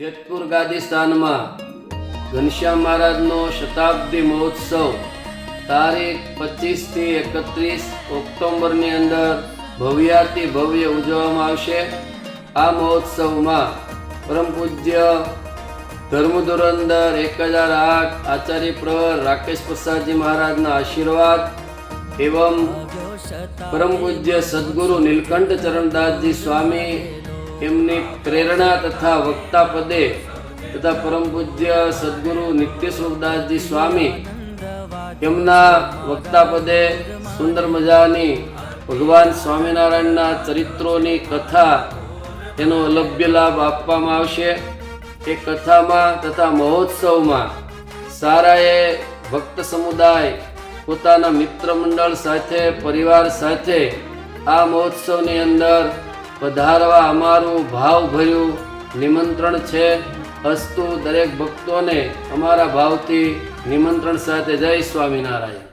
જેતપુર ગાદી સ્થાનમાં ઘનશ્યામ મહારાજનો શતાબ્દી મહોત્સવ તારીખ 25 થી 31 ઓક્ટોબરની અંદર ભવ્યાતિ ભવ્ય ઉજવવામાં આવશે। આ મહોત્સવમાં પરમ પૂજ્ય ધર્મધુરંદર 1008 આચાર્ય પ્રવર રાકેશ પ્રસાદજી મહારાજના આશીર્વાદ एवं परम पूज्य सद्गुरु नीलकंठ चरणदासजी स्वामी एमनी प्रेरणा तथा वक्ता पदे तथा परम पूज्य सद्गुरु नित्यस्वरूपदासजी स्वामी एमना वक्ता पदे सुंदर मजानी भगवान स्वामीनारायणना चरित्रोनी कथा एनो अलभ्य लाभ आपवामां आवशे। ए कथामां तथा महोत्सवमां साराए भक्त समुदाय પોતાના મિત્ર મંડળ સાથે પરિવાર સાથે આ મહોત્સવની અંદર પધારવા અમારું ભાવભર્યું નિમંત્રણ છે। અસ્તુ દરેક ભક્તોને અમારા ભાવથી નિમંત્રણ સાથે જય સ્વામિનારાયણ।